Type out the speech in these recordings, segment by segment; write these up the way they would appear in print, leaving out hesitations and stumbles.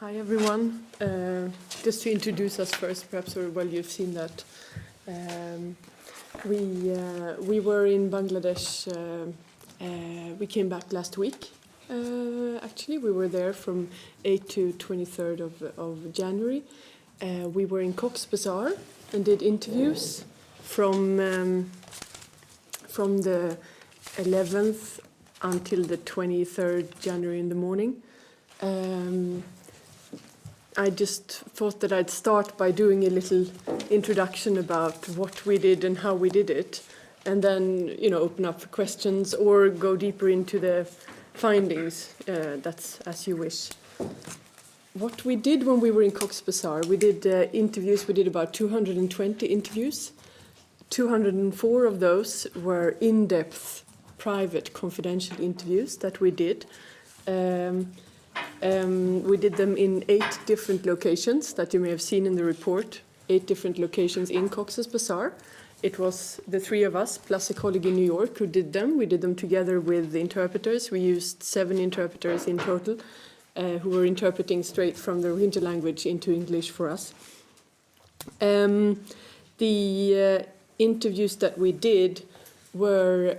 Hi everyone. Just to introduce us first, perhaps, or well, you've seen that. We were in Bangladesh. We came back last week. Actually, we were there from 8th to 23rd of January. We were in Cox's Bazar and did interviews from the 11th until the 23rd January in the morning. I just thought that I'd start by doing a little introduction about what we did and how we did it, and then, open up for questions or go deeper into the findings. That's as you wish. What we did when we were in Cox's Bazar, we did interviews. We did about 220 interviews. 204 of those were in-depth, private, confidential interviews that we did. We did them in 8 different locations that you may have seen in the report. 8 different locations in Cox's Bazar. It was the 3 of us plus a colleague in New York who did them. We did them together with the interpreters. We used 7 interpreters in total who were interpreting straight from the Rohingya language into English for us. The interviews that we did were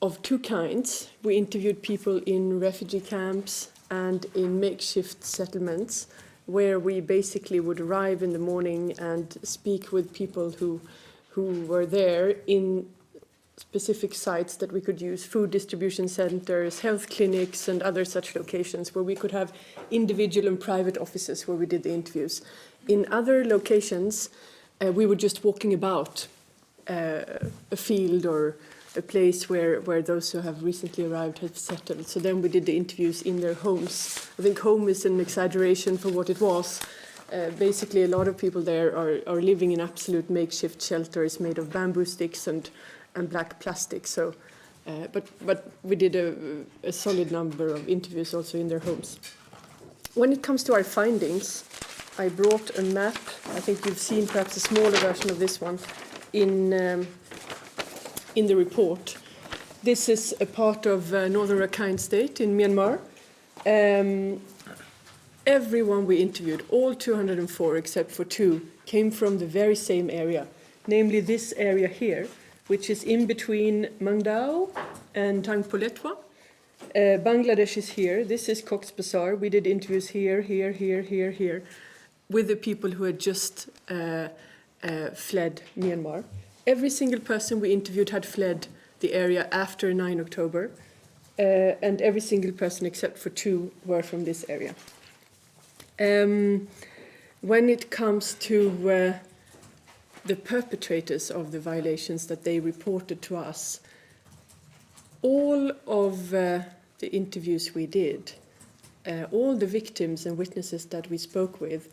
of 2 kinds. We interviewed people in refugee camps and in makeshift settlements, where we basically would arrive in the morning and speak with people who were there in specific sites that we could use, food distribution centers, health clinics, and other such locations where we could have individual and private offices where we did the interviews. In other locations, we were just walking about a field or a place where those who have recently arrived have settled. So then we did the interviews in their homes. I think home is an exaggeration for what it was. Basically, a lot of people there are living in absolute makeshift shelters made of bamboo sticks and black plastic. So, but we did a solid number of interviews also in their homes. When it comes to our findings, I brought a map. I think you've seen perhaps a smaller version of this one in the report. This is a part of northern Rakhine state in Myanmar. Everyone we interviewed, all 204 except for 2, came from the very same area, namely this area here, which is in between Mangdao and Tangpoletwa. Bangladesh is here. This is Cox's Bazar. We did interviews here, with the people who had just fled Myanmar. Every single person we interviewed had fled the area after 9 October, and every single person except for 2 were from this area. When it comes to the perpetrators of the violations that they reported to us, all of the interviews we did, all the victims and witnesses that we spoke with,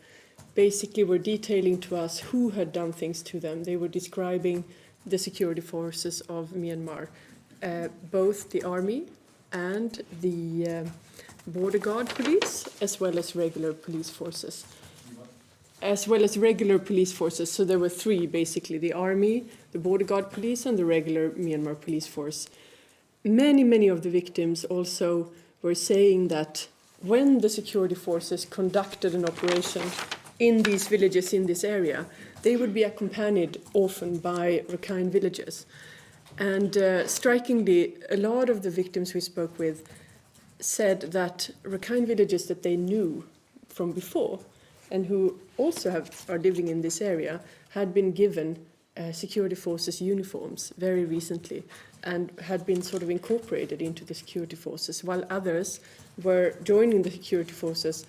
basically were detailing to us who had done things to them. They were describing the security forces of Myanmar, both the army and the border guard police, as well as regular police forces. So there were 3, basically, the army, the border guard police, and the regular Myanmar police force. Many of the victims also were saying that when the security forces conducted an operation in these villages in this area, they would be accompanied often by Rakhine villagers. And strikingly, a lot of the victims we spoke with said that Rakhine villagers that they knew from before and who also are living in this area had been given security forces uniforms very recently and had been sort of incorporated into the security forces, while others were joining the security forces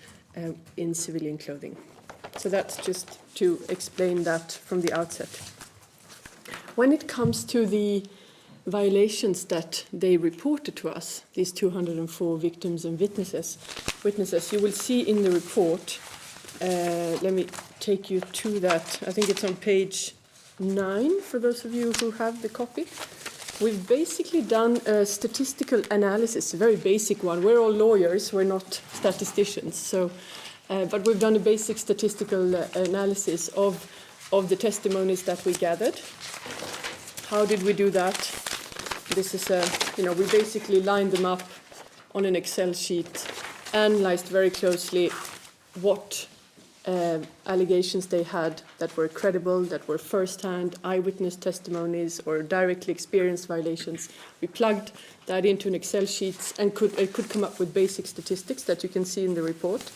in civilian clothing. So that's just to explain that from the outset. When it comes to the violations that they reported to us, these 204 victims and witnesses, you will see in the report, let me take you to that. I think it's on page 9 for those of you who have the copy. We've basically done a statistical analysis, a very basic one. We're all lawyers, we're not statisticians, so but we've done a basic statistical analysis of the testimonies that we gathered. How did we do that? This is we basically lined them up on an Excel sheet analyzed very closely what allegations they had that were credible, that were first-hand eyewitness testimonies or directly experienced violations. We plugged that into an Excel sheet and it could come up with basic statistics that you can see in the report.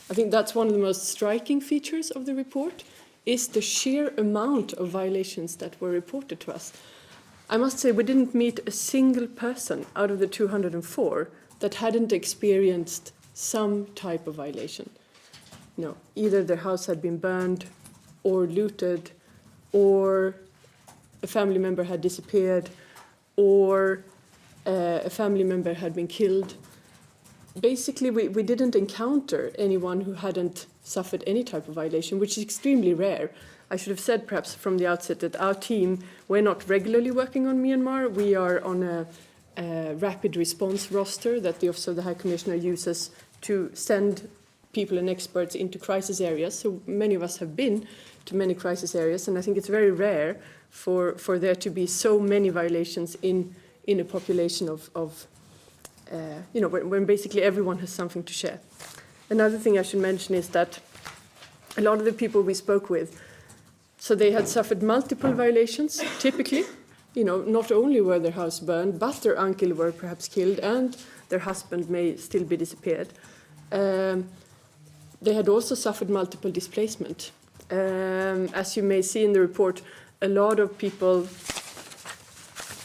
I think that's one of the most striking features of the report, is the sheer amount of violations that were reported to us. I must say we didn't meet a single person out of the 204 that hadn't experienced some type of violation. No, either their house had been burned or looted, or a family member had disappeared, or a family member had been killed. Basically, we didn't encounter anyone who hadn't suffered any type of violation, which is extremely rare. I should have said perhaps from the outset that our team, we're not regularly working on Myanmar. We are on a rapid response roster that the Office of the High Commissioner uses to send people and experts into crisis areas. So many of us have been to many crisis areas, and I think it's very rare for there to be so many violations in a population of when basically everyone has something to share. Another thing I should mention is that a lot of the people we spoke with, so they had suffered multiple violations, typically. Not only were their house burned, but their uncle were perhaps killed and their husband may still be disappeared. They had also suffered multiple displacement. As you may see in the report, a lot of people,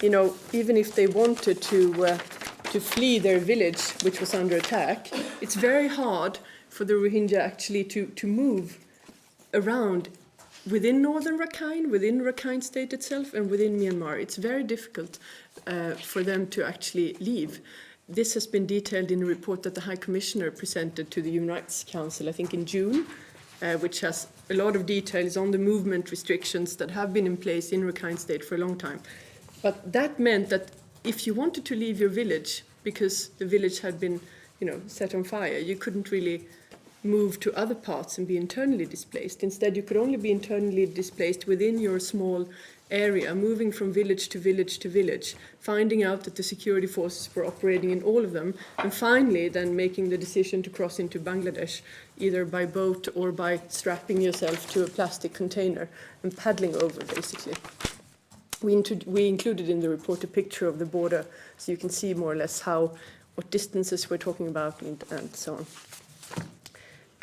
even if they wanted to flee their village, which was under attack, it's very hard for the Rohingya actually to move around within northern Rakhine, within Rakhine state itself, and within Myanmar. It's very difficult for them to actually leave. This has been detailed in a report that the High Commissioner presented to the Human Rights Council, I think in June, which has a lot of details on the movement restrictions that have been in place in Rakhine State for a long time. But that meant that if you wanted to leave your village, because the village had been, set on fire, you couldn't really move to other parts and be internally displaced. Instead, you could only be internally displaced within your small area, moving from village to village to village, finding out that the security forces were operating in all of them, and finally then making the decision to cross into Bangladesh, either by boat or by strapping yourself to a plastic container and paddling over, basically. We included in the report a picture of the border, so you can see more or less what distances we're talking about and so on.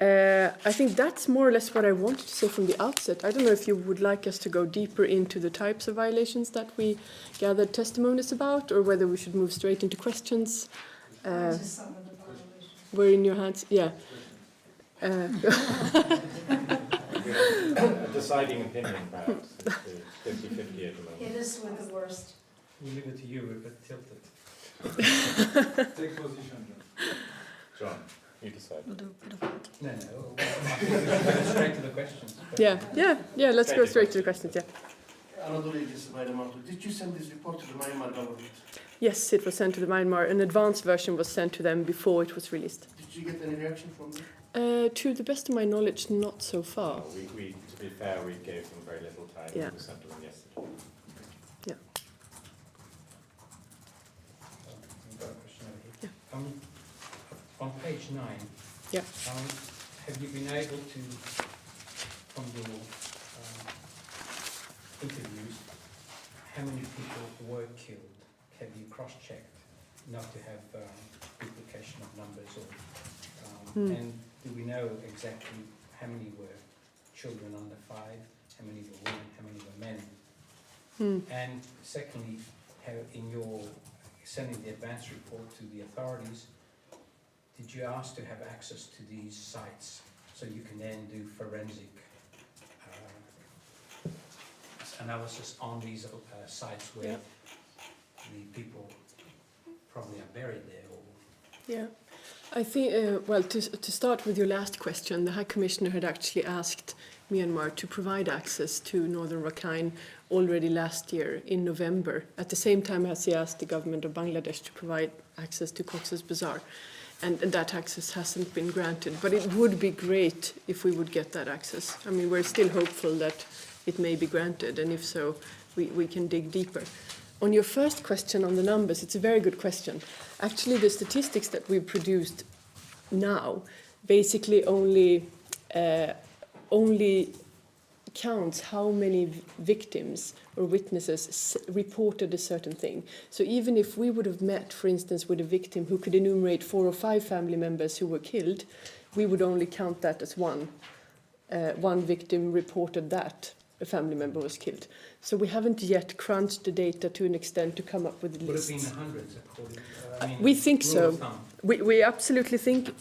I think that's more or less what I wanted to say from the outset. I don't know if you would like us to go deeper into the types of violations that we gathered testimonies about, or whether we should move straight into questions. We're in your hands. Yeah. A deciding opinion, perhaps. 50-50 at the moment. It is with the worst. We leave it to you, we're a bit tilted. Take position, John. You decide. No, go straight to the questions. Yeah. Let's go straight to the questions. Yeah. Did you send this report to the Myanmar government? Yes, it was sent to the Myanmar. An advanced version was sent to them before it was released. Did you get any reaction from them? To the best of my knowledge, not so far. No, we to be fair, we gave them very little time. Yeah. We sent to them yesterday. Yeah. I've got a question over here. Yeah. On page 9, Yeah. have you been able to, from your interviews, how many people were killed? Have you cross-checked, not to have duplication of numbers? And do we know exactly how many were children under 5, how many were women, how many were men? And secondly, how in your sending the advance report to the authorities, did you ask to have access to these sites so you can then do forensic analysis on these sites where the people probably are buried there? Yeah. I think, to start with your last question, the High Commissioner had actually asked Myanmar to provide access to northern Rakhine already last year in November, at the same time as he asked the government of Bangladesh to provide access to Cox's Bazar. And that access hasn't been granted, but it would be great if we would get that access. I mean, we're still hopeful that it may be granted, and if so, we can dig deeper. On your first question on the numbers, it's a very good question. Actually, the statistics that we produced now basically only counts how many victims or witnesses reported a certain thing. So even if we would have met, for instance, with a victim who could enumerate 4 or 5 family members who were killed, we would only count that as one. One victim reported that a family member was killed. So we haven't yet crunched the data to an extent to come up with Would lists. it have been hundreds according We think rule so. of thumb? We absolutely think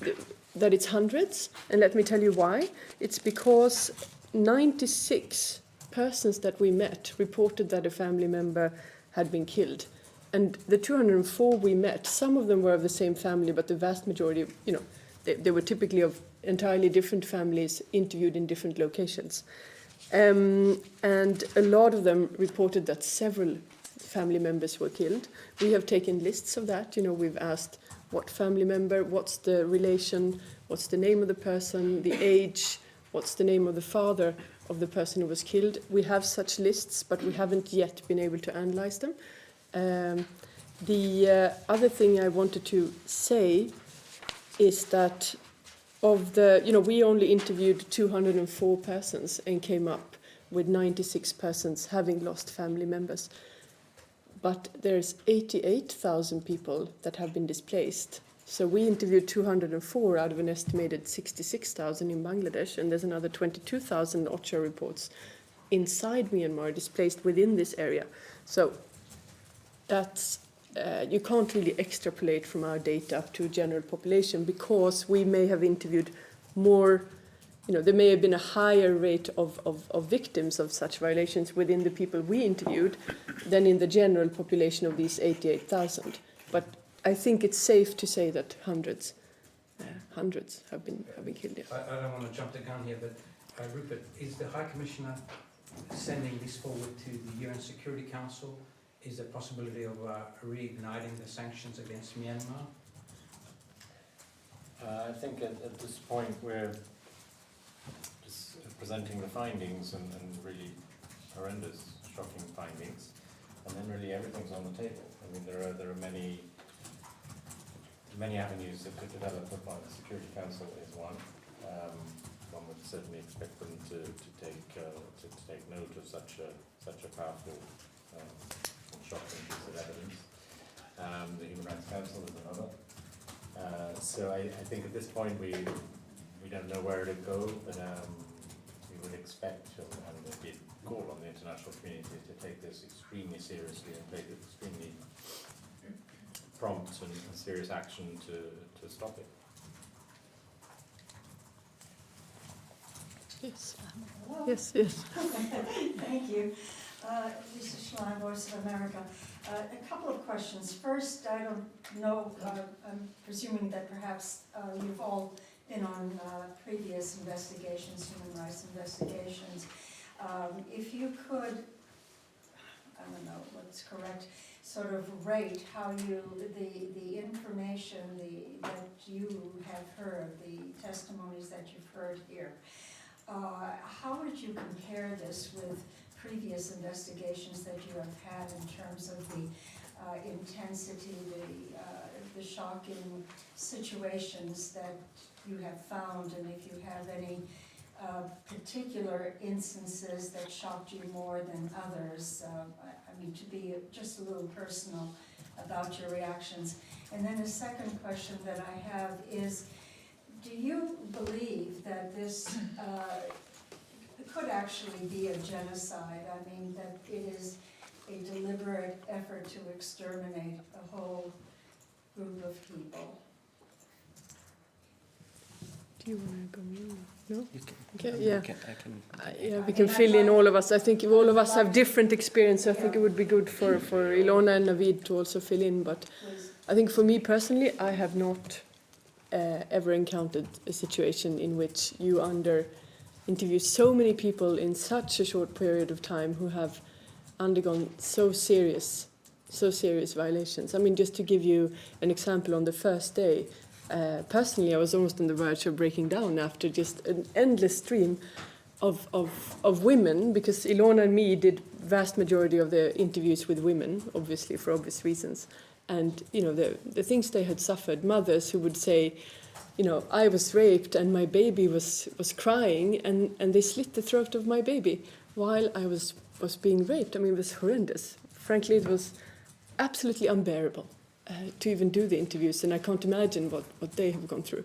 that it's hundreds, and let me tell you why. It's because 96 persons that we met reported that a family member had been killed. And the 204 we met, some of them were of the same family, but the vast majority, they were typically of entirely different families interviewed in different locations. And a lot of them reported that several family members were killed. We have taken lists of that. We've asked what family member, what's the relation, what's the name of the person, the age, what's the name of the father of the person who was killed. We have such lists, but we haven't yet been able to analyze them. The other thing I wanted to say is that we only interviewed 204 persons and came up with 96 persons having lost family members. But there's 88,000 people that have been displaced. So we interviewed 204 out of an estimated 66,000 in Bangladesh, and there's another 22,000 OHCHR reports inside Myanmar displaced within this area. So that's you can't really extrapolate from our data up to a general population, because we may have interviewed more, there may have been a higher rate of victims of such violations within the people we interviewed than in the general population of these 88,000. But I think it's safe to say that hundreds have been killed. Yeah. I don't want to jump the gun here, but Rupert, is the High Commissioner sending this forward to the UN Security Council? Is there a possibility of reigniting the sanctions against Myanmar? I think at this point we're just presenting the findings and really horrendous, shocking findings, and then really everything's on the table. I mean, there are many avenues that could develop. The Security Council is one. One would certainly expect them to take note of such a powerful and shocking piece of evidence. The Human Rights Council is another. So I think at this point we don't know where it'll go, but we would expect and there'd be a call on the international community to take this extremely seriously and take extremely prompt and serious action to stop it. Yes. Hello. Yes. Thank you. Lisa Schlein, Voice of America. A couple of questions. First, I don't know, I'm presuming that perhaps you've all been on previous investigations, human rights investigations. If you could, I don't know what's correct, sort of rate how the information that you have heard, the testimonies that you've heard here, how would you compare this with previous investigations that you have had in terms of the intensity, the shocking situations that you have found, and if you have any particular instances that shocked you more than others? I mean, to be just a little personal about your reactions. And then a second question that I have is, do you believe that this could actually be a genocide? I mean, that it is a deliberate effort to exterminate a whole group of people? Do you want to go in? No? You can, Okay, yeah. I can. Yeah, we can fill in all of us. I think all of us have different experience. I think it would be good for Ilona and Naveed to also fill in. But Please. I think for me personally, I have not ever encountered a situation in which you interview so many people in such a short period of time who have undergone so serious violations. I mean, just to give you an example, on the first day, personally, I was almost on the verge of breaking down after just an endless stream of women, because Ilona and me did vast majority of the interviews with women, obviously for obvious reasons, and the things they had suffered. Mothers who would say, I was raped and my baby was crying, and they slit the throat of my baby while I was being raped. I mean, it was horrendous. Frankly, it was absolutely unbearable to even do the interviews, and I can't imagine what they have gone through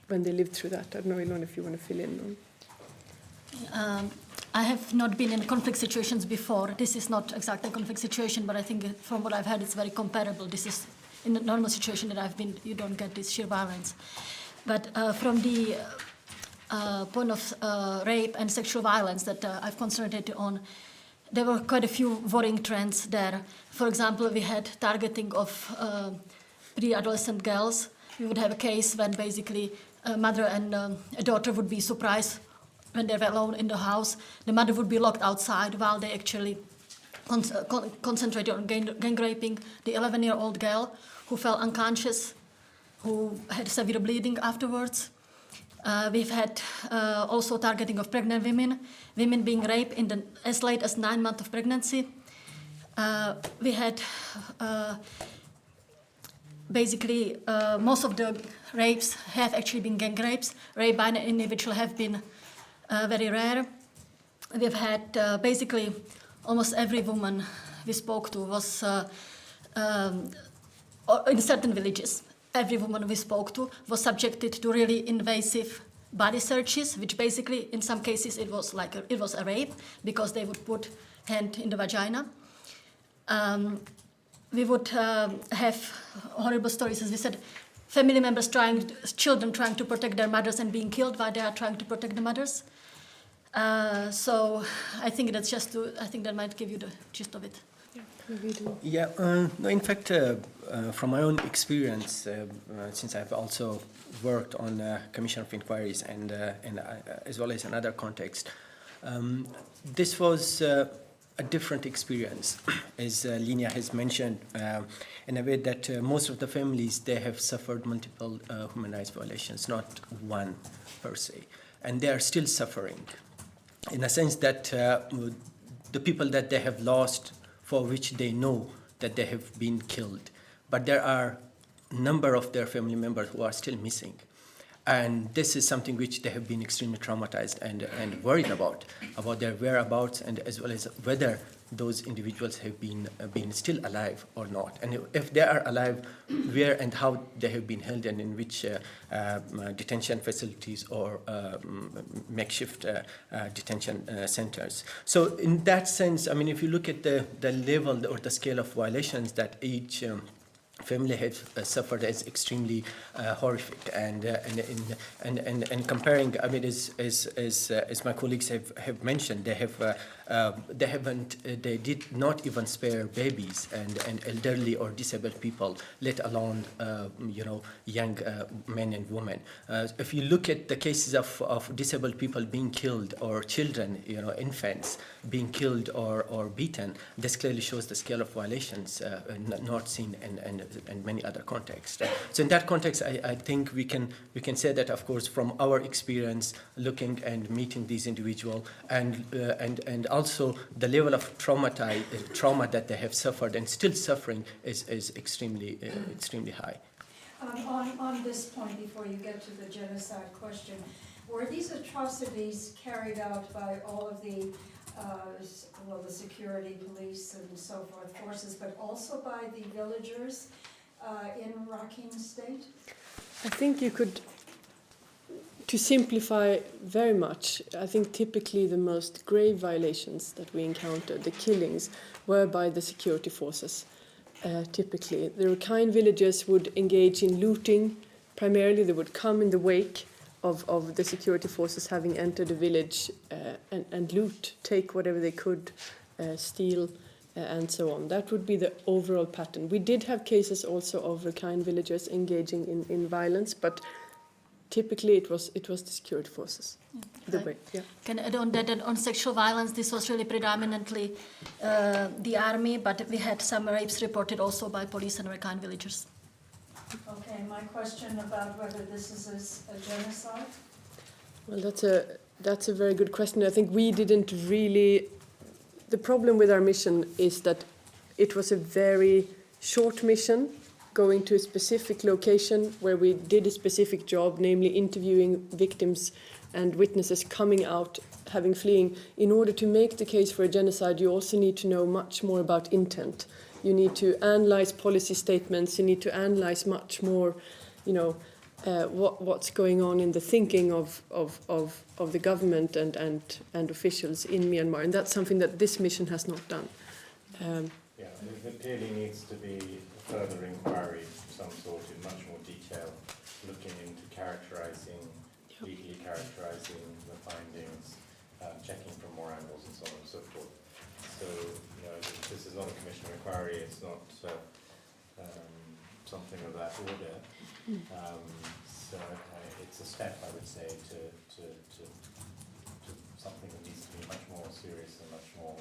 when they lived through that. I don't know, Ilona, if you want to fill in on. I have not been in conflict situations before. This is not exactly a conflict situation, but I think from what I've heard, it's very comparable. This is in a normal situation that I've been, you don't get this sheer violence. But from the point of rape and sexual violence that I've concentrated on, there were quite a few worrying trends there. For example, we had targeting of pre-adolescent girls. We would have a case when basically a mother and a daughter would be surprised when they were alone in the house. The mother would be locked outside while they actually concentrated on gang raping the 11-year-old girl who fell unconscious, who had severe bleeding afterwards. We've had also targeting of pregnant women being raped as late as 9 months of pregnancy. We had basically most of the rapes have actually been gang rapes. Rape by an individual have been very rare. We've had basically almost every woman we spoke to was in certain villages. Every woman we spoke to was subjected to really invasive body searches, which basically, in some cases, it was a rape because they would put hand in the vagina. We would have horrible stories, as we said, family members children trying to protect their mothers and being killed while they are trying to protect the mothers. So I think that's I think that might give you the gist of it. Yeah, no, in fact, from my own experience, since I've also worked on Commission of Inquiries and as well as in other contexts, this was a different experience, as Linnea has mentioned, in a way that most of the families, they have suffered multiple human rights violations, not one per se, and they are still suffering, in a sense that the people that they have lost, for which they know that they have been killed, but there are a number of their family members who are still missing. And this is something which they have been extremely traumatized and worried about their whereabouts, and as well as whether those individuals have been still alive or not. And if they are alive, where and how they have been held, and in which detention facilities or makeshift detention centers. So in that sense, I mean, if you look at the level or the scale of violations that each family have suffered, is extremely horrific, and comparing, I mean, as my colleagues have mentioned, they did not even spare babies and elderly or disabled people, let alone young men and women. If you look at the cases of disabled people being killed, or children, infants being killed or beaten, this clearly shows the scale of violations not seen and many other contexts. So in that context, I think we can say that, of course, from our experience looking and meeting these individuals, and also the level of trauma that they have suffered and still suffering is extremely high. On this point, before you get to the genocide question, were these atrocities carried out by all of the the security, police, and so forth forces, but also by the villagers in Rakhine State? I think you could, to simplify very much, I think typically the most grave violations that we encountered, the killings, were by the security forces. Typically, the Rakhine villagers would engage in looting. Primarily, they would come in the wake of the security forces having entered the village and loot, take whatever they could, steal, and so on. That would be the overall pattern. We did have cases also of Rakhine villagers engaging in violence, but typically it was the security forces. Can I add on that, on sexual violence, this was really predominantly the army, but we had some rapes reported also by police and Rakhine villagers. Okay, my question about whether this is a genocide? Well, that's a very good question. I think we didn't really. The problem with our mission is that it was a very short mission, going to a specific location where we did a specific job, namely interviewing victims and witnesses coming out, having fleeing. In order to make the case for a genocide, you also need to know much more about intent. You need to analyze policy statements. You need to analyze much more, what's going on in the thinking of the government and officials in Myanmar, and that's something that this mission has not done. There clearly needs to be a further inquiry of some sort in much more detail, looking into legally characterising the findings, checking from more angles and so on and so forth. So, this is not a commission inquiry, it's not something of that order. So it's a step, I would say, to something that needs to be much more serious and much more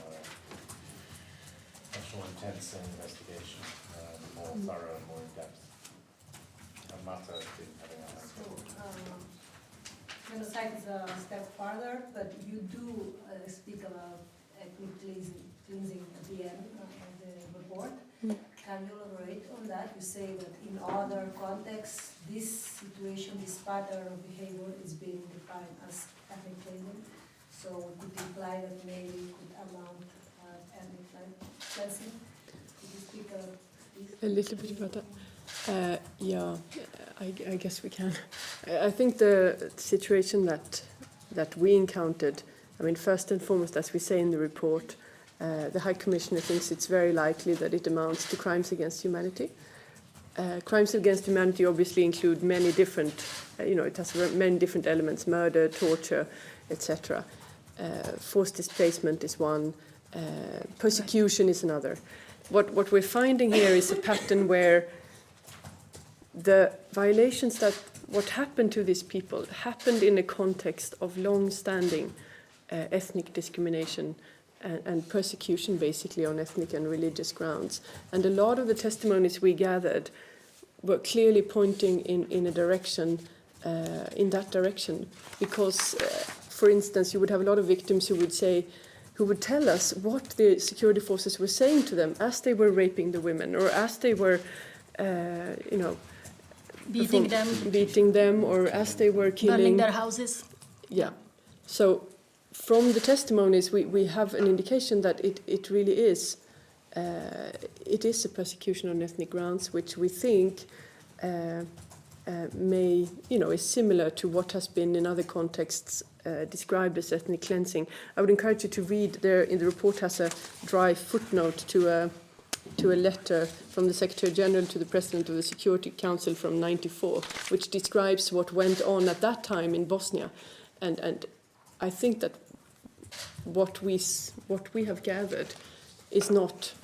intense investigation, more thorough and more in-depth. Marta didn't have an answer. Genocide is a step further, but you do speak about ethnic cleansing at the end of the report. Can you elaborate on that? You say that in other contexts, this situation, this pattern of behavior is being defined as ethnic cleansing. So it could imply that maybe it could amount ethnic cleansing. Could you speak a little bit about that? I guess we can. I think the situation that we encountered, first and foremost, as we say in the report, the High Commissioner thinks it's very likely that it amounts to crimes against humanity. Crimes against humanity obviously include many different, it has many different elements: murder, torture, etc. Forced displacement is one, persecution is another. What we're finding here is a pattern where the violations what happened to these people happened in a context of long-standing ethnic discrimination and persecution, basically on ethnic and religious grounds. And a lot of the testimonies we gathered were clearly pointing in a direction, in that direction, because, for instance, you would have a lot of victims who would tell us what the security forces were saying to them as they were raping the women, or as they were, beating them, or as they were killing, burning their houses. Yeah. So from the testimonies, we have an indication that it really is, it is a persecution on ethnic grounds, which we think is similar to what has been in other contexts described as ethnic cleansing. I would encourage you to read there. In the report has a dry footnote to a letter from the Secretary General to the President of the Security Council from '94, which describes what went on at that time in Bosnia, and I think that what we have gathered is not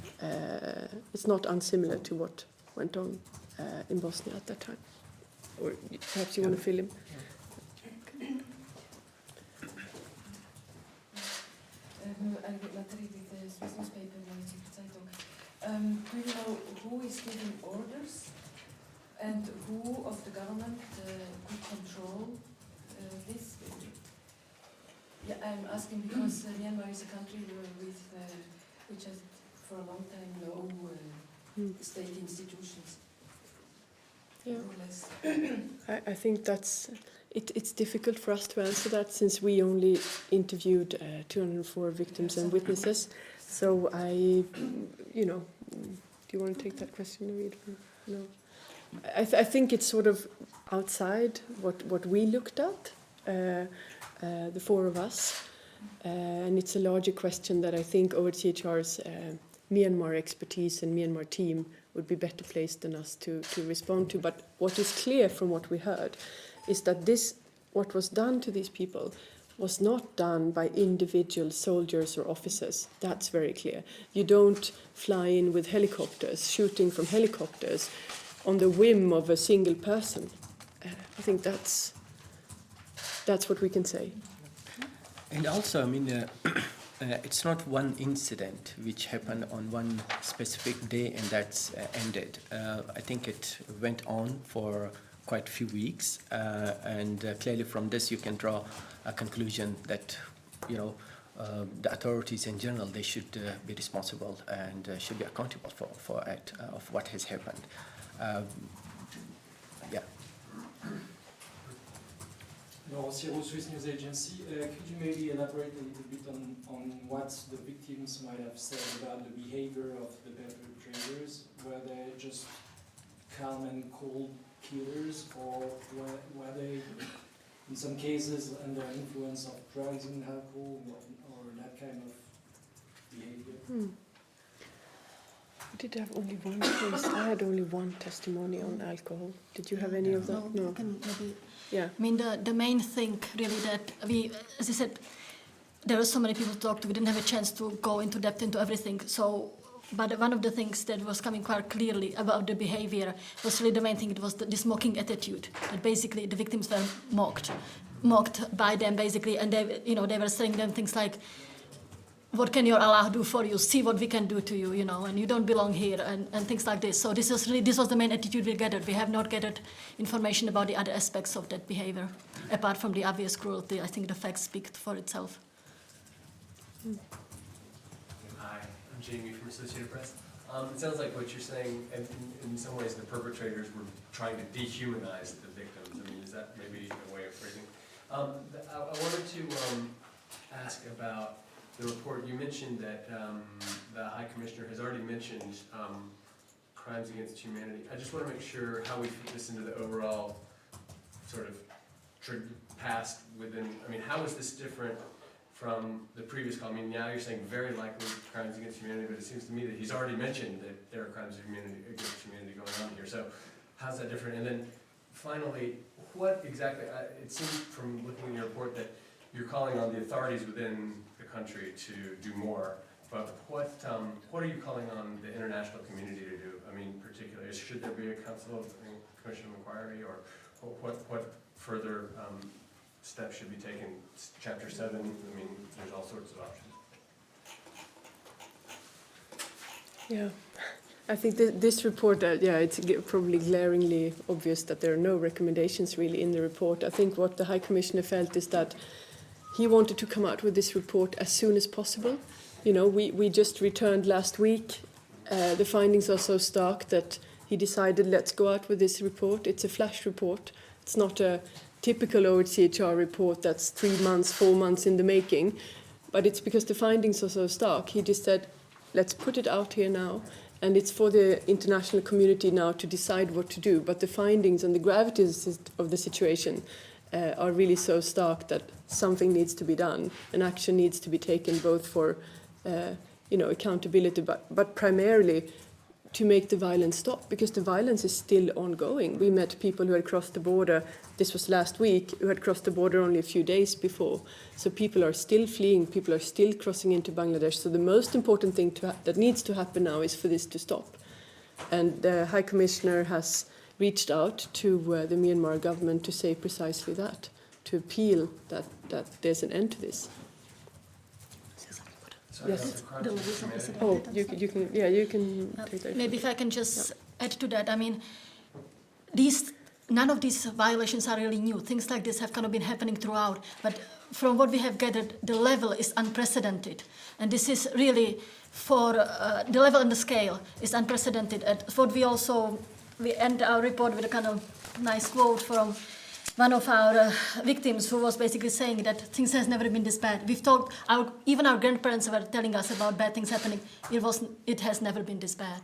unsimilar to what went on in Bosnia at that time. Or perhaps you want to fill in. Swiss newspaper, do you know who is giving orders and who of the government could control this? Yeah, I'm asking because Myanmar is a country which has for a long time no state institutions. Yeah. I think it's difficult for us to answer that, since we only interviewed 204 victims and witnesses. So do you want to take that question, Naveed? No. I think it's sort of outside what we looked at, the four of us, and it's a larger question that I think OHCHR's Myanmar expertise and Myanmar team would be better placed than us to respond to. But what is clear from what we heard is that what was done to these people was not done by individual soldiers or officers. That's very clear. You don't fly in with helicopters, shooting from helicopters on the whim of a single person. I think that's what we can say. And also, it's not one incident which happened on one specific day and that's ended. I think it went on for quite a few weeks, and clearly from this you can draw a conclusion that the authorities in general, they should be responsible and should be accountable for it, of what has happened. Yeah. No, Swiss News Agency. Could you maybe elaborate a little bit on what the victims might have said about the behavior of the perpetrators? Were they just calm and cold killers, or were they, in some cases, under influence of drugs and alcohol, or that kind of behavior? We did have only one case. I had only one testimony on alcohol. Did you have any of that? No. Can maybe. Yeah. I mean, the main thing really that we, as I said, there were so many people to talk to. We didn't have a chance to go into depth into everything. So, but one of the things that was coming quite clearly about the behavior was really the main thing. It was this mocking attitude. That basically the victims were mocked by them basically, and they, they were saying them things like, "What can your Allah do for you? See what we can do to you, and you don't belong here," and things like this. So this was the main attitude we gathered. We have not gathered information about the other aspects of that behavior, apart from the obvious cruelty. I think the facts speak for itself. Hi, I'm Jamie from Associated Press. It sounds like what you're saying, and in some ways the perpetrators were trying to dehumanize the victims. I mean, is that maybe a way of phrasing? I wanted to ask about the report. You mentioned that the High Commissioner has already mentioned crimes against humanity. I just want to make sure how we fit this into the overall sort of past within, I mean, how is this different from the previous call? I mean, now you're saying very likely crimes against humanity, but it seems to me that he's already mentioned that there are crimes against humanity going on here. So how's that different? And then finally, what exactly, it seems from looking in your report that you're calling on the authorities within the country to do more, but what are you calling on the international community to do? I mean, particularly, should there be a commission of inquiry, or what further steps should be taken? Chapter 7, I mean, there's all sorts of options. Yeah, I think this report, it's probably glaringly obvious that there are no recommendations really in the report. I think what the High Commissioner felt is that he wanted to come out with this report as soon as possible. We just returned last week. The findings are so stark that he decided, let's go out with this report. It's a flash report. It's not a typical OHCHR report that's 3 months, 4 months in the making. But it's because the findings are so stark. He just said, let's put it out here now. And it's for the international community now to decide what to do. But the findings and the gravities of the situation are really so stark that something needs to be done, and action needs to be taken, both for accountability, but primarily to make the violence stop, because the violence is still ongoing. We met people who had crossed the border, this was last week, who had crossed the border only a few days before. So people are still fleeing, people are still crossing into Bangladesh. So the most important thing that needs to happen now is for this to stop. And the High Commissioner has reached out to the Myanmar government to say precisely that, to appeal that there's an end to this. Sorry, Yes. Oh, You can take that. Maybe if I can just add to that. I mean, none of these violations are really new. Things like this have kind of been happening throughout. But from what we have gathered, the level is unprecedented. And this is really for the level and the scale is unprecedented. And what we end our report with a kind of nice quote from one of our victims, who was basically saying that things has never been this bad. We've talked, even our grandparents were telling us about bad things happening. It has never been this bad.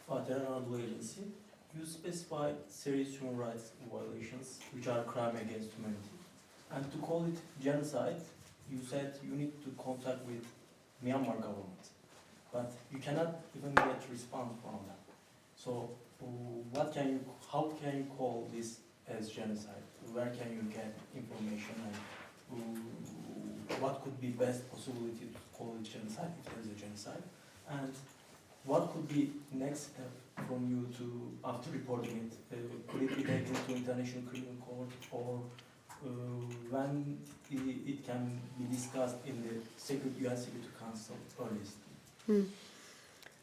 Anadolu Agency, you specify serious human rights violations, which are crime against humanity. And to call it genocide, you said you need to contact with Myanmar government. But you cannot even get response from them. So how can you call this as genocide? Where can you get information, and what could be best possibility to call it genocide if there is a genocide? And what could be next step from you to, after reporting it, could it be taken to International Criminal Court, or when it can be discussed in the UN Security Council earliest?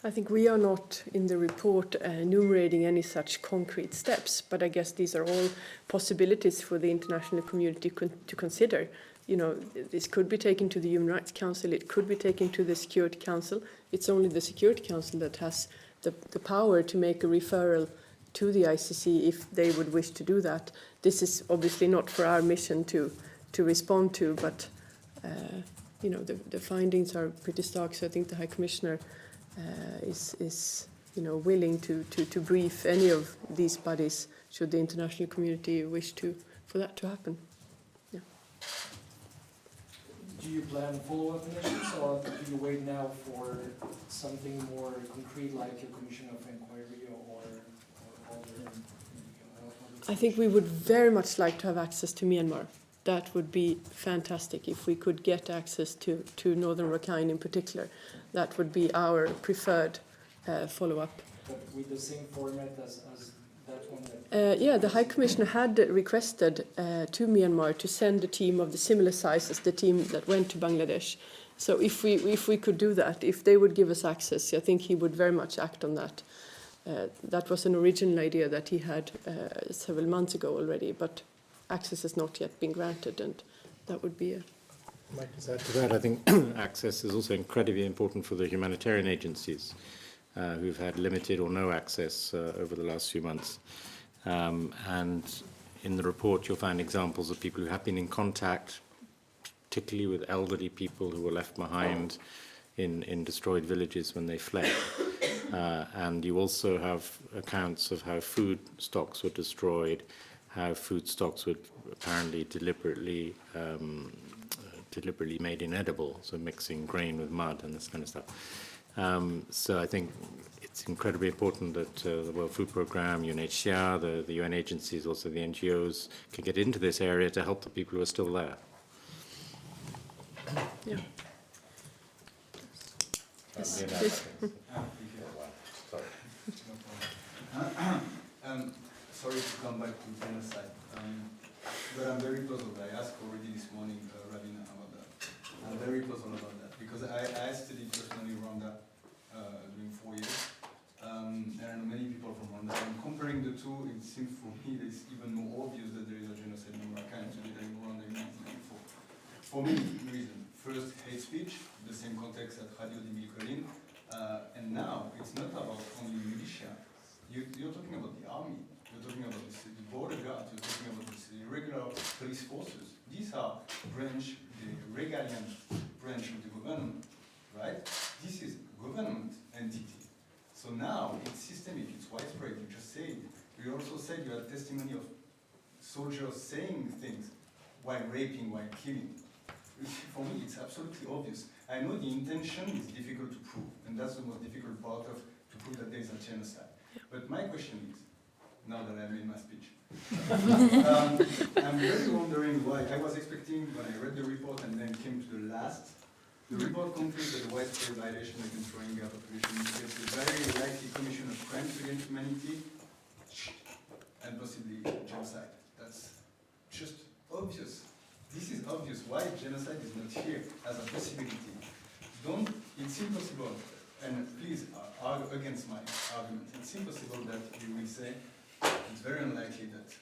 I think we are not in the report enumerating any such concrete steps, but I guess these are all possibilities for the international community to consider. This could be taken to the Human Rights Council, it could be taken to the Security Council, It's only the Security Council that has the power to make a referral to the ICC if they would wish to do that. This is obviously not for our mission to respond to, but you know, the findings are pretty stark. So I think the High Commissioner is you know, willing to brief any of these bodies should the international community wish for that to happen. Yeah. Do you plan follow-up missions, or do you wait now for something more concrete, like a commission of inquiry or other? I think we would very much like to have access to Myanmar. That would be fantastic if we could get access to Northern Rakhine in particular. That would be our preferred follow-up. But with the same format as that one? Yeah, the High Commissioner had requested to Myanmar to send a team of the similar size as the team that went to Bangladesh. So if we could do that, if they would give us access, I think he would very much act on that. That was an original idea that he had several months ago already, but access has not yet been granted, and that would be a... Might just add to that, I think access is also incredibly important for the humanitarian agencies who've had limited or no access over the last few months. And in the report you'll find examples of people who have been in contact, particularly with elderly people who were left behind in destroyed villages when they fled. And you also have accounts of how food stocks were destroyed, how food stocks were apparently deliberately made inedible, so mixing grain with mud and this kind of stuff. So I think it's incredibly important that the World Food Programme, UNHCR, the UN agencies, also the NGOs, can get into this area to help the people who are still there. Yeah. Yes, Sorry. Sorry to come back to genocide, but I'm very puzzled. I asked already this morning, Ravina, about that. I'm very puzzled about that because I studied personally Rwanda during 4 years, and I know many people from Rwanda. And comparing the two, it seems for me that it's even more obvious that there is a genocide in Rakhine than in Rwanda in 1994. For many reasons. First, hate speech, the same context at Radio Dibil Colin, and now it's not about only militia. You're talking about the army. You're talking about the border guards, you're talking about the regular police forces. These are the Regalian branch of the government, right? This is government entity. So now it's systemic, it's widespread, you just said. You also said you had testimony of soldiers saying things while raping, while killing. For me, it's absolutely obvious. I know the intention is difficult to prove, and that's the most difficult part of to prove that there is a genocide. But my question is, now that I made my speech, I'm really wondering why. I was expecting, when I read the report and then came to the last, the report concludes that the widespread violation against Rohingya population is a very likely commission of crimes against humanity and possibly genocide. That's just obvious. This is obvious. Why genocide is not here as a possibility? It's impossible, and please argue against my argument. It's impossible that you will say it's very unlikely that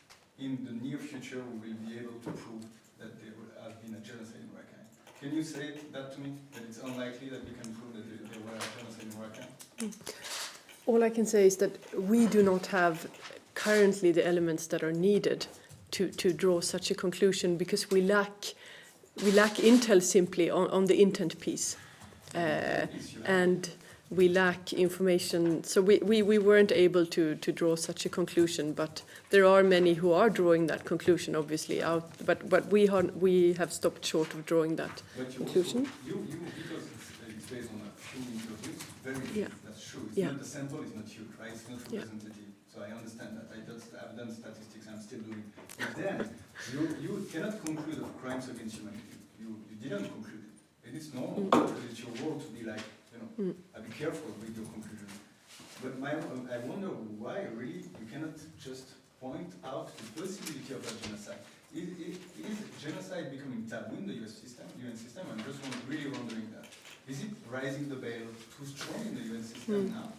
in the near future we will be able to prove that there has been a genocide in Rakhine. Can you say that to me, that it's unlikely that we can prove that there were a genocide in Rakhine? All I can say is that we do not have currently the elements that are needed to draw such a conclusion, because we lack intel simply on the intent piece, and we lack information. So we weren't able to draw such a conclusion, but there are many who are drawing that conclusion, obviously. But we have stopped short of drawing that conclusion. You because it's based on a few interviews, very that's true. It's not, the sample is not huge, right? It's not representative. So I understand that. I've done statistics. I'm still doing. But then you cannot conclude of crimes against humanity. You didn't conclude it. It is normal because it's your role to be like, be careful with your conclusion. But I wonder why really you cannot just point out the possibility of a genocide. Is genocide becoming taboo in the UN system? I'm just really wondering that. Is it raising the veil too strong in the UN system now?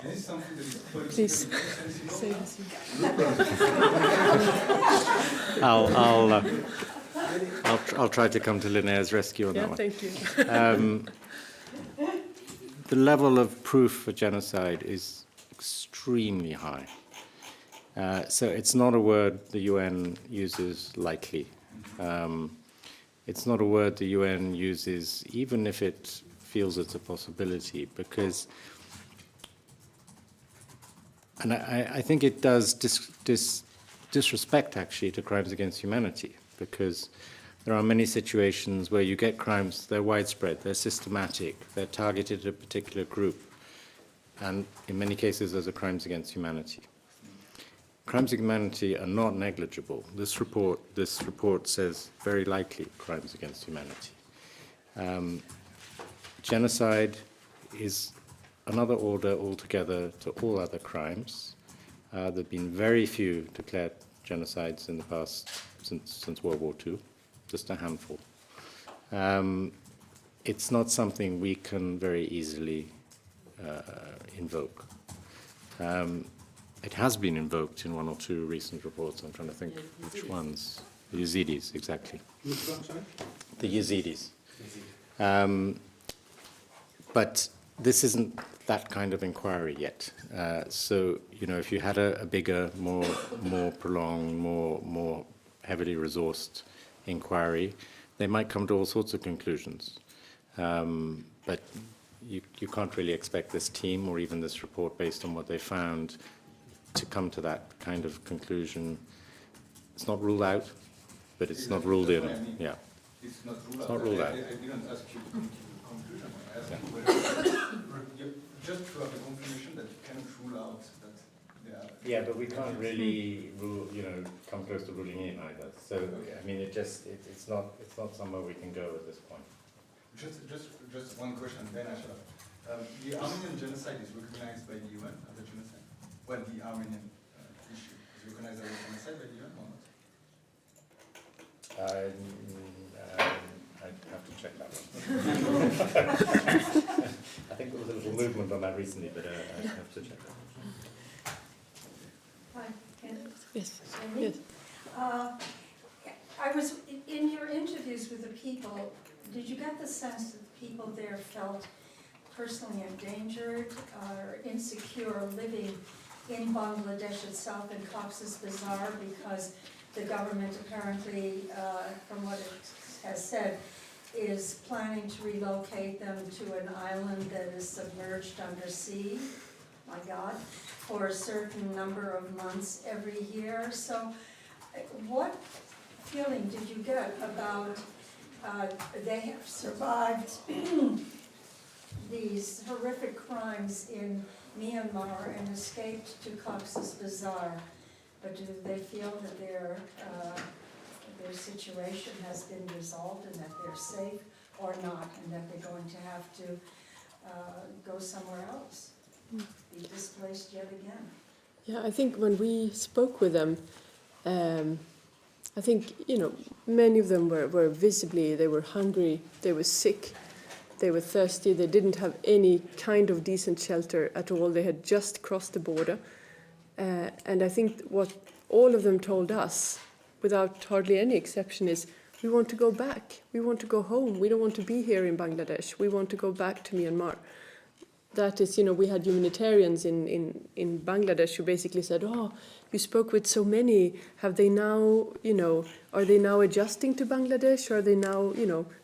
Is this something that is politically sensible? I'll try to come to Linnea's rescue on that one. Thank you. the level of proof for genocide is extremely high. So it's not a word the UN uses lightly. It's not a word the UN uses even if it feels it's a possibility, because, and I think it does disrespect actually to crimes against humanity, because there are many situations where you get crimes, they're widespread, they're systematic, they're targeted at a particular group, and in many cases those are crimes against humanity. Crimes against humanity are not negligible. This report says very likely crimes against humanity. Genocide is another order altogether to all other crimes. There have been very few declared genocides in the past since World War II, just a handful. It's not something we can very easily invoke. It has been invoked in one or two recent reports. I'm trying to think which ones. The Yazidis, exactly. Which one, sorry? The Yazidis. But this isn't that kind of inquiry yet. So, you know, if you had a bigger, more prolonged, more heavily resourced inquiry, they might come to all sorts of conclusions. But you can't really expect this team or even this report, based on what they found, to come to that kind of conclusion. It's not ruled out, but it's not ruled in. Yeah. It's not ruled It's out. not ruled out. I didn't ask you to come to a conclusion. I asked you whether just to have the confirmation that you cannot rule out that they are. Yeah, but we can't really rule, come close to ruling in either. So I mean, it's not somewhere we can go at this point. Just one question, then I shall. The Armenian genocide is recognized by the UN as a genocide. Well, the Armenian issue is recognized as a genocide by the UN or not? I'd have to check that one. I think there was a little movement on that recently, but I'd have to check that one. Hi, Ken. Yes. Amy? Yes. I was, in your interviews with the people, did you get the sense that the people there felt personally endangered or insecure living in Bangladesh itself, in Cox's Bazar, because the government apparently, from what it has said, is planning to relocate them to an island that is submerged under sea, my God, for a certain number of months every year. So what feeling did you get about they have survived these horrific crimes in Myanmar and escaped to Cox's Bazar, but do they feel that their situation has been resolved and that they're safe or not, and that they're going to have to go somewhere else, be displaced yet again? Yeah, I think when we spoke with them, I think, many of them were visibly, they were hungry, they were sick, they were thirsty, they didn't have any kind of decent shelter at all. They had just crossed the border. And I think what all of them told us, without hardly any exception, is we want to go back. We want to go home. We don't want to be here in Bangladesh. We want to go back to Myanmar. That is, we had humanitarians in Bangladesh who basically said, oh, you spoke with so many. Have they now, are they now adjusting to Bangladesh? Are they now,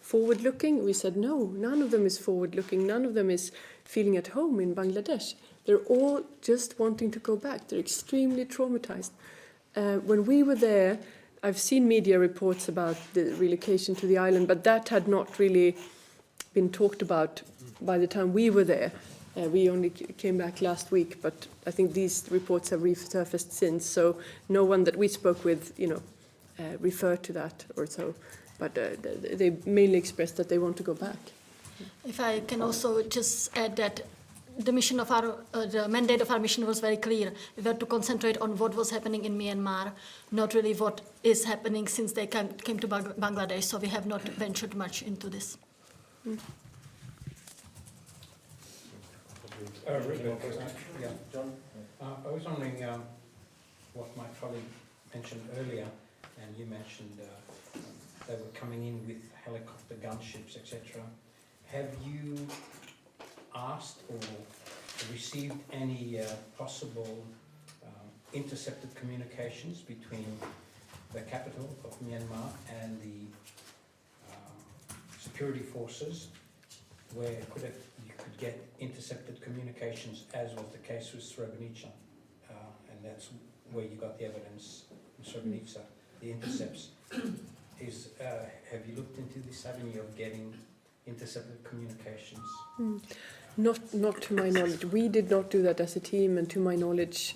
forward-looking? We said, no, none of them is forward-looking. None of them is feeling at home in Bangladesh. They're all just wanting to go back. They're extremely traumatized. When we were there, I've seen media reports about the relocation to the island, but that had not really been talked about by the time we were there. We only came back last week, but I think these reports have resurfaced since. So no one that we spoke with, referred to that or so. But they mainly expressed that they want to go back. If I can also just add that the mission of the mandate of our mission was very clear. We were to concentrate on what was happening in Myanmar, not really what is happening since they came to Bangladesh. So we have not ventured much into this. Yeah, John. I was wondering what my colleague mentioned earlier, and you mentioned they were coming in with helicopter gunships, etc. Have you asked or received any possible intercepted communications between the capital of Myanmar and the security forces, where you could get intercepted communications, as was the case with Srebrenica, and that's where you got the evidence in Srebrenica, the intercepts. Have you looked into this avenue of getting intercepted communications? Not to my knowledge. We did not do that as a team, and to my knowledge,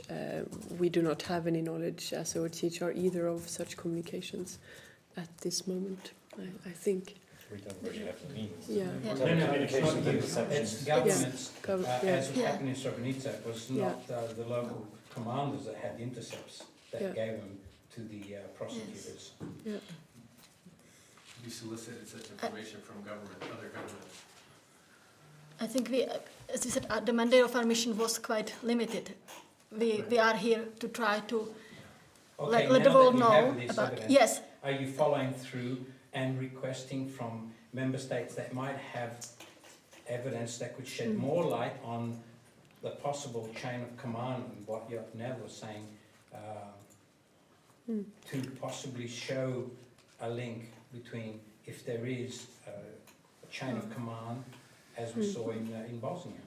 we do not have any knowledge as OHCHR either of such communications at this moment, I think. We don't really have the means. Yeah. No, it's not you. Interceptions. It's governments. Yeah. As what happened in Srebrenica, it was not the local commanders that had the intercepts that gave them to the prosecutors. Yeah. You solicited such information from government, other governments. I think we, as you said, the mandate of our mission was quite limited. We are here to try to let the world know about. Evidence, yes. Are you following through and requesting from member states that might have evidence that could shed more light on the possible chain of command, and what Nev was saying, to possibly show a link between, if there is a chain of command, as we saw in Bosnia?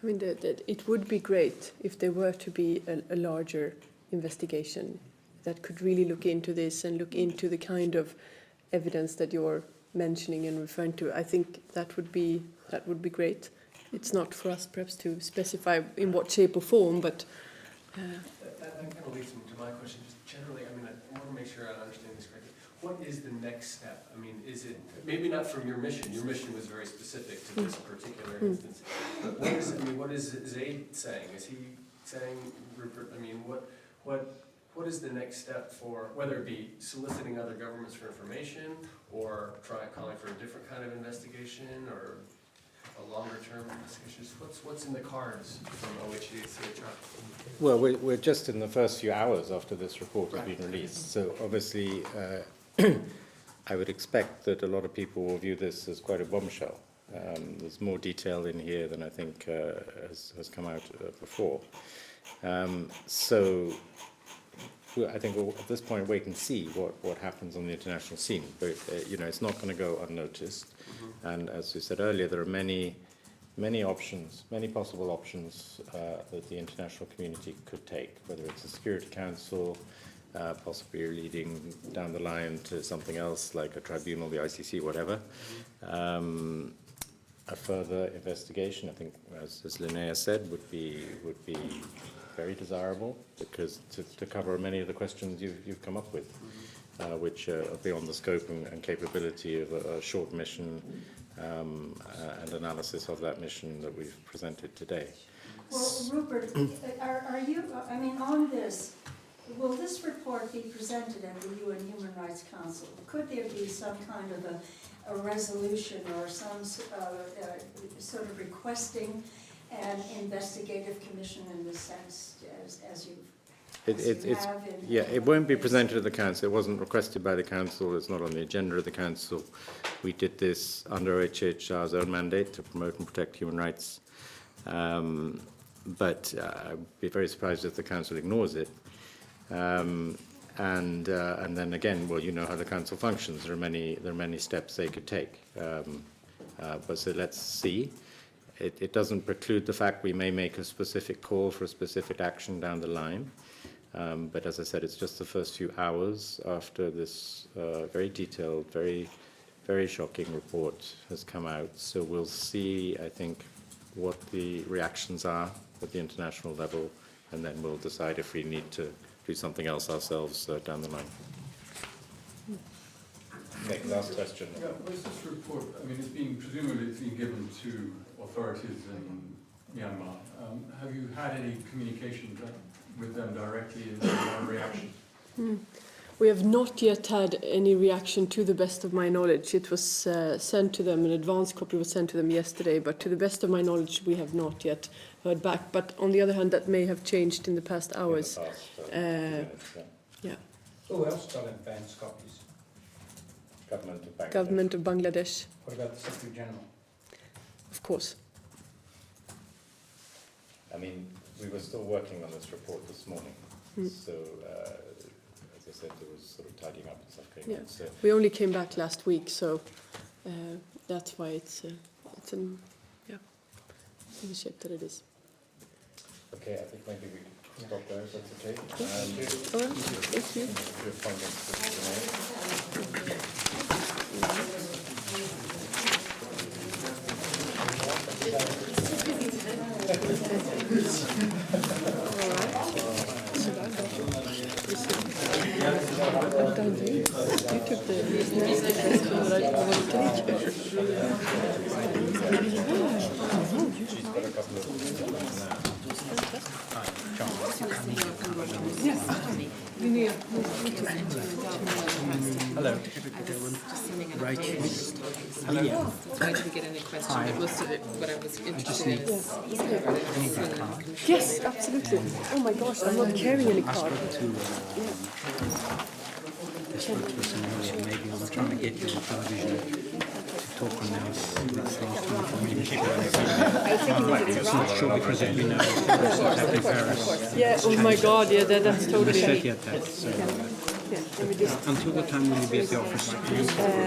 I mean, it would be great if there were to be a larger investigation that could really look into this and look into the kind of evidence that you're mentioning and referring to. I think that would be great. It's not for us perhaps to specify in what shape or form, but That kind of leads me to my question. Just generally, I mean, I want to make sure I understand this correctly. What is the next step? I mean, is it, maybe not from your mission, your mission was very specific to this particular instance, but what is Zaid saying? Is he saying, I mean, what is the next step for, whether it be soliciting other governments for information, or calling for a different kind of investigation, or a longer-term investigation? What's in the cards from OHCHR? Well, we're just in the first few hours after this report has been released, so obviously I would expect that a lot of people will view this as quite a bombshell. There's more detail in here than I think has come out before. So I think we'll, at this point, wait and see what happens on the international scene. But it's not going to go unnoticed. And as we said earlier, there are many options, many possible options that the international community could take, whether it's a Security Council, possibly leading down the line to something else like a tribunal, the ICC, whatever. A further investigation, I think, as Linnea said, would be very desirable, because to cover many of the questions you've come up with, which are beyond the scope and capability of a short mission and analysis of that mission that we've presented today. Well, Rupert, are you, I mean, on this, will this report be presented at the UN Human Rights Council? Could there be some kind of a resolution or some sort of requesting an investigative commission in this sense, as you have in... Yeah, it won't be presented at the Council. It wasn't requested by the Council. It's not on the agenda of the Council. We did this under OHCHR's own mandate to promote and protect human rights. But I'd be very surprised if the Council ignores it. And then again, well, you know how the Council functions. There are many steps they could take. But so let's see. It doesn't preclude the fact we may make a specific call for a specific action down the line. But as I said, it's just the first few hours after this very detailed, very, very shocking report has come out. So we'll see, I think, what the reactions are at the international level, and then we'll decide if we need to do something else ourselves down the line. Nick, last question. Yeah, what's this report? I mean, presumably it's being given to authorities in Myanmar. Have you had any communication with them directly and their reaction? we have not yet had any reaction, to the best of my knowledge. It was sent to them, an advance copy was sent to them yesterday, but to the best of my knowledge we have not yet heard back. But on the other hand, that may have changed in the past hours. Yeah. Who else got advance copies? Government of Bangladesh. What about the Secretary General? Of course. I mean, we were still working on this report this morning, so as I said, there was sort of tidying up and stuff going on. So we only came back last week, so that's why it's in the shape that it is. okay, I think maybe we can stop there if that's okay. All right, thank you. Your appointments for today. You took the least nasty question that I wanted to take. She's got a couple of Yes. Linnea. Hello. Right. Hello. I didn't get any question, but most of it, what I was interested in is Yes, absolutely. Oh my gosh, I'm not carrying any card. Maybe I'm trying to get you on television to talk on now. It's not sure because it'll be now. Yeah, oh my God, yeah, that's totally. Until the time will you be at the office?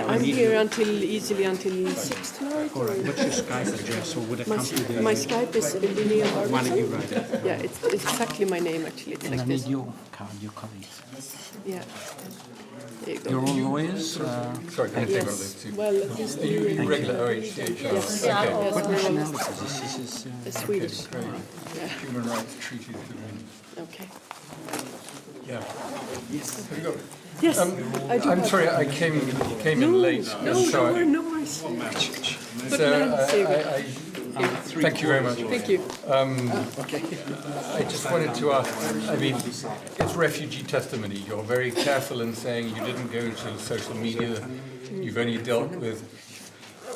I'm here easily until 6 tonight. All right. What's your Skype address, or would it come through the... My Skype is Linnea Arvidsson. Why don't you write it? Yeah, it's exactly my name actually. It's And like I need this. your card, your colleagues. Yeah. There you go. You're all lawyers? Sorry, can I take one of those two? Well, at least Are you regular OHCHR? Yes. Okay. Yes, What we're all nationality is this? This is... Swedish. Okay, Yeah. Human rights treaties. Okay. Yeah. Yes. Have you got it? Yes, I do. I'm sorry, I came in late. No, no worries. Thank you very much. Thank you. I just wanted to ask, I mean, it's refugee testimony. You're very careful in saying you didn't go to social media. You've only dealt with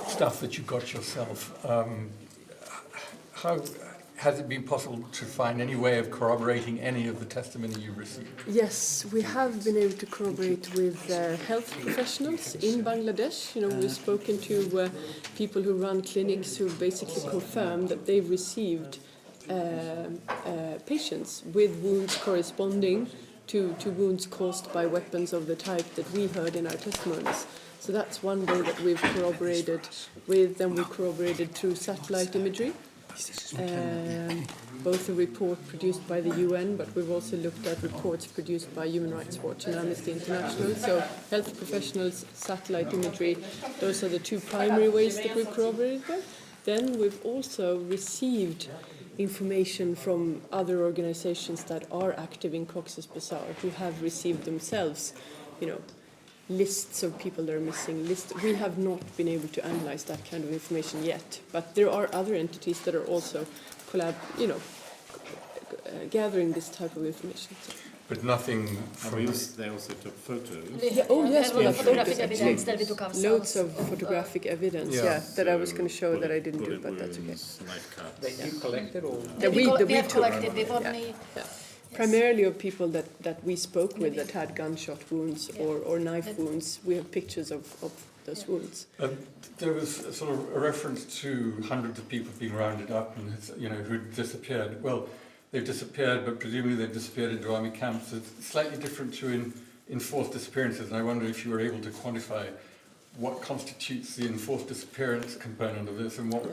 stuff that you got yourself. How has it been possible to find any way of corroborating any of the testimony you received? Yes, we have been able to corroborate with health professionals in Bangladesh. You know, we've spoken to people who run clinics who basically confirm that they've received patients with wounds corresponding to wounds caused by weapons of the type that we heard in our testimonies. So that's one way that we've corroborated with. Then we corroborated through satellite imagery. Both a report produced by the UN, but we've also looked at reports produced by Human Rights Watch and Amnesty International. So health professionals, satellite imagery, those are the two primary ways that we've corroborated with. Then we've also received information from other organizations that are active in Cox's Bazar, who have received themselves, you know, lists of people that are missing. We have not been able to analyze that kind of information yet, but there are other entities that are also gathering this type of information. But nothing from they also took photos. Yeah, oh yes, we have photographic photos evidence that we actually. took ourselves. Loads of photographic evidence, that I was going to show that I didn't do, but that's okay. That you collected or? That we have took. collected, we've only... Primarily of people that we spoke with that had gunshot wounds or knife wounds. We have pictures of those wounds. There was sort of a reference to hundreds of people being rounded up and who'd disappeared. Well, they've disappeared, but presumably they've disappeared into army camps. It's slightly different to enforced disappearances, and I wonder if you were able to quantify what constitutes the enforced disappearance component of this, and what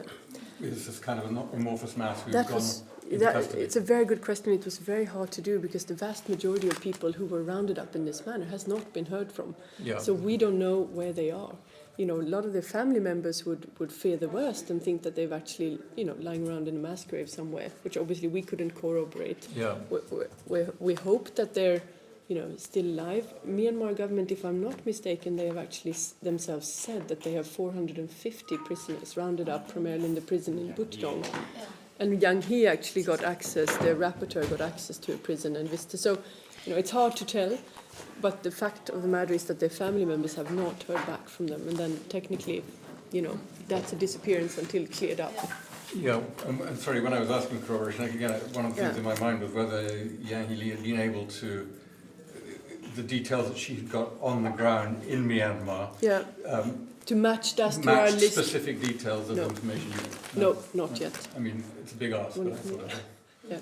is this kind of an amorphous mass who've gone into custody? It's a very good question. It was very hard to do because the vast majority of people who were rounded up in this manner has not been heard from. Yeah. So we don't know where they are. You know, a lot of their family members would fear the worst and think that they've actually, lying around in a mass grave somewhere, which obviously we couldn't corroborate. Yeah. We hope that they're, still alive. Myanmar government, if I'm not mistaken, they have actually themselves said that they have 450 prisoners rounded up primarily in the prison in Butdong. And Yang He actually got access, their rapporteur got access to a prison and visited. So, it's hard to tell, but the fact of the matter is that their family members have not heard back from them. And then technically, that's a disappearance until cleared up. Yeah, I'm sorry, when I was asking corroboration, again, one of the things in my mind was whether Yang He had been able to, the details that she had got on the ground in Myanmar, to match that to our list. Specific details of information. No, not yet. I mean, it's a big ask, but I thought Yeah.